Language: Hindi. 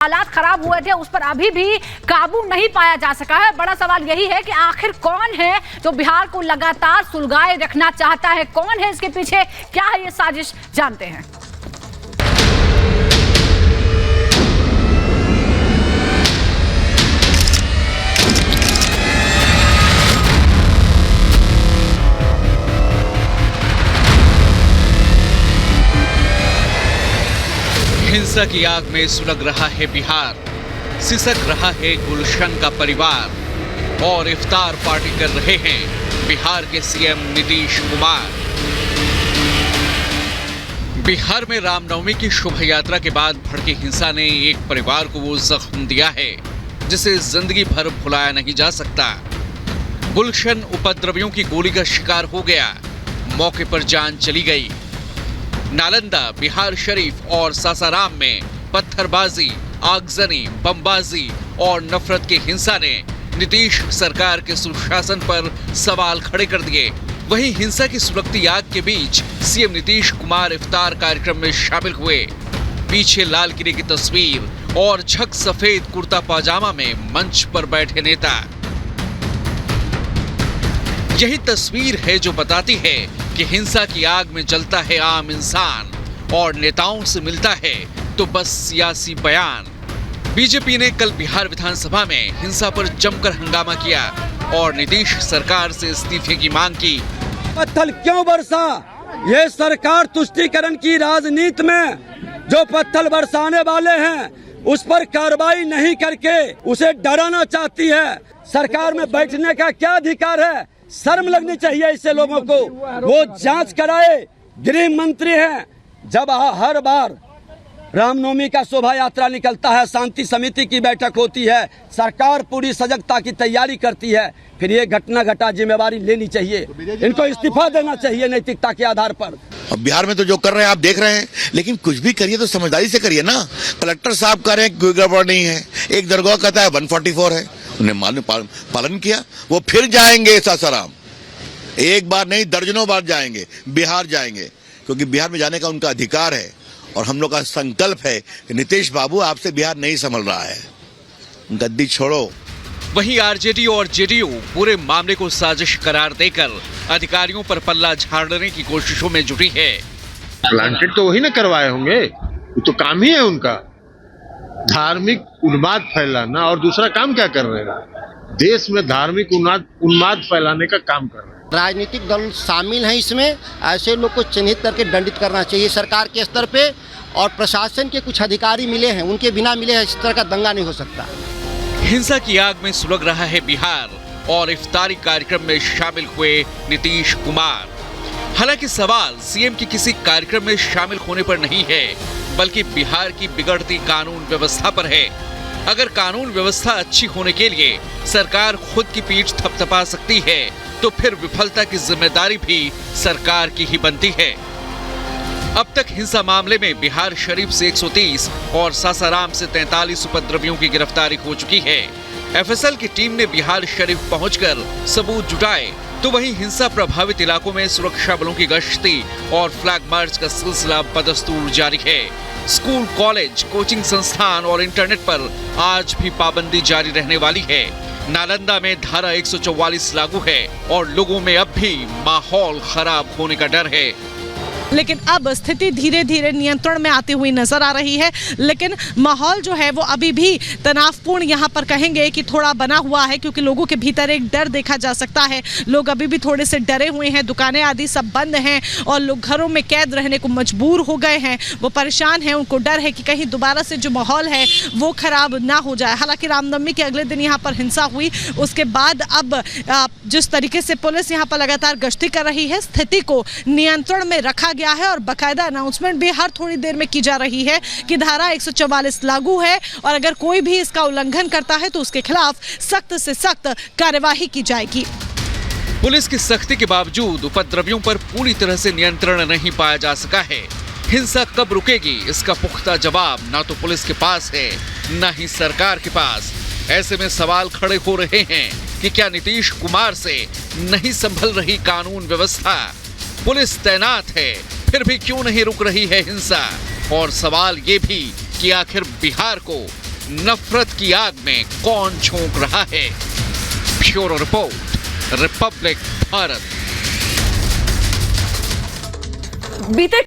हालात खराब हुए थे उस पर अभी भी काबू नहीं पाया जा सका है। बड़ा सवाल यही है कि आखिर कौन है जो बिहार को लगातार सुलगाए रखना चाहता है, कौन है इसके पीछे, क्या है ये साजिश, जानते हैं। हिंसा की आग में सुलग रहा है बिहार, सिसक रहा है गुलशन का परिवार और इफ्तार पार्टी कर रहे हैं बिहार के सीएम नीतीश कुमार। बिहार में रामनवमी की शोभा यात्रा के बाद भड़की हिंसा ने एक परिवार को वो जख्म दिया है जिसे जिंदगी भर भुलाया नहीं जा सकता। गुलशन उपद्रवियों की गोली का शिकार हो गया, मौके पर जान चली गई। नालंदा, बिहार शरीफ और सासाराम में पत्थरबाजी, आगजनी, बमबाजी और नफरत की हिंसा ने नीतीश सरकार के सुशासन पर सवाल खड़े कर दिए। वहीं हिंसा की सुलगती आग के बीच सीएम नीतीश कुमार इफ्तार कार्यक्रम में शामिल हुए। पीछे लाल किले की तस्वीर और झक सफेद कुर्ता पाजामा में मंच पर बैठे नेता। यही तस्वीर है जो बताती है कि हिंसा की आग में जलता है आम इंसान और नेताओं से मिलता है तो बस सियासी बयान। बीजेपी ने कल बिहार विधानसभा में हिंसा पर जमकर हंगामा किया और नीतीश सरकार से इस्तीफे की मांग की। पत्थर क्यों बरसा? ये सरकार तुष्टीकरण की राजनीति में जो पत्थर बरसाने वाले हैं उस पर कार्रवाई नहीं करके उसे डराना चाहती है। सरकार में बैठने का क्या अधिकार है? शर्म लगनी चाहिए ऐसे लोगों को। वो जांच कराए, गृह मंत्री हैं। जब हर बार रामनवमी का शोभा यात्रा निकलता है, शांति समिति की बैठक होती है, सरकार पूरी सजगता की तैयारी करती है, फिर ये घटना घटा जिम्मेवारी लेनी चाहिए। इनको इस्तीफा देना चाहिए नैतिकता के आधार पर। अब बिहार में तो जो कर रहे हैं आप देख रहे हैं, लेकिन कुछ भी करिए तो समझदारी से करिए ना। कलेक्टर साहब कह रहे हैं कोई गड़बड़ नहीं है, एक दरगाह कहता है 144 है, उन्हें मालूम पालन किया। वो फिर जाएंगे सासाराम, एक बार नहीं दर्जनों बार जाएंगे, बिहार जाएंगे, क्योंकि बिहार में जाने का उनका अधिकार है। और हम लोग का संकल्प है कि नीतीश बाबू आपसे बिहार नहीं संभल रहा है, गद्दी छोड़ो। वहीं आरजेडी और जेडीयू पूरे मामले को साजिश करार देकर अधिकारियों पर पल्ला झाड़ने की कोशिशों में जुटी है। प्लांटेड तो वही ना करवाए होंगे, वो तो काम ही है उनका, धार्मिक उन्माद फैलाना। और दूसरा काम क्या कर रहे हैं? देश में धार्मिक उन्माद फैलाने का काम कर रहे हैं। राजनीतिक दल शामिल हैं इसमें, ऐसे लोग को चिन्हित करके दंडित करना चाहिए सरकार के स्तर पे। और प्रशासन के कुछ अधिकारी मिले हैं, उनके बिना मिले इस तरह का दंगा नहीं हो सकता। हिंसा की आग में सुलग रहा है बिहार और इफ्तारी कार्यक्रम में शामिल हुए नीतीश कुमार। हालांकि सवाल सीएम की किसी कार्यक्रम में शामिल होने पर नहीं है, बल्कि बिहार की बिगड़ती कानून व्यवस्था पर है। अगर कानून व्यवस्था अच्छी होने के लिए सरकार खुद की पीठ थपथपा सकती है तो फिर विफलता की जिम्मेदारी भी सरकार की ही बनती है। अब तक हिंसा मामले में बिहार शरीफ से 130 और सासाराम से 43 उपद्रवियों की गिरफ्तारी हो चुकी है। एफएसएल की टीम ने बिहार शरीफ पहुंचकर सबूत जुटाए, तो वहीं हिंसा प्रभावित इलाकों में सुरक्षा बलों की गश्ती और फ्लैग मार्च का सिलसिला बदस्तूर जारी है। स्कूल, कॉलेज, कोचिंग संस्थान और इंटरनेट पर आज भी पाबंदी जारी रहने वाली है। नालंदा में धारा 144 लागू है और लोगों में अब भी माहौल खराब होने का डर है। लेकिन अब स्थिति धीरे धीरे नियंत्रण में आती हुई नजर आ रही है, लेकिन माहौल जो है वो अभी भी तनावपूर्ण यहाँ पर कहेंगे कि थोड़ा बना हुआ है, क्योंकि लोगों के भीतर एक डर देखा जा सकता है। लोग अभी भी थोड़े से डरे हुए हैं, दुकानें आदि सब बंद हैं और लोग घरों में कैद रहने को मजबूर हो गए हैं। वो परेशान हैं, उनको डर है कि कहीं दोबारा से जो माहौल है वो खराब ना हो जाए। हालांकि रामनवमी के अगले दिन यहाँ पर हिंसा हुई, उसके बाद अब जिस तरीके से पुलिस यहाँ पर लगातार गश्ती कर रही है, स्थिति को नियंत्रण में रखा गया है और बकायदा अनाउंसमेंट भी हर थोड़ी देर में की जा रही है कि धारा 144 लागू है और अगर कोई भी इसका उल्लंघन करता है तो उसके खिलाफ सख्त से सख्त कार्यवाही की जाएगी। पुलिस की सख्ती के बावजूद उपद्रवियों पर पूरी तरह से नियंत्रण नहीं पाया जा सका है। हिंसा कब रुकेगी, इसका पुख्ता जवाब ना तो पुलिस के पास है न ही सरकार के पास। ऐसे में सवाल खड़े हो रहे हैं कि क्या नीतीश कुमार से नहीं संभल रही कानून व्यवस्था? पुलिस तैनात है, फिर भी क्यों नहीं रुक रही है हिंसा? और सवाल ये भी कि आखिर बिहार को नफरत की आग में कौन झोंक रहा है? Bureau report, Republic Bharat. बीते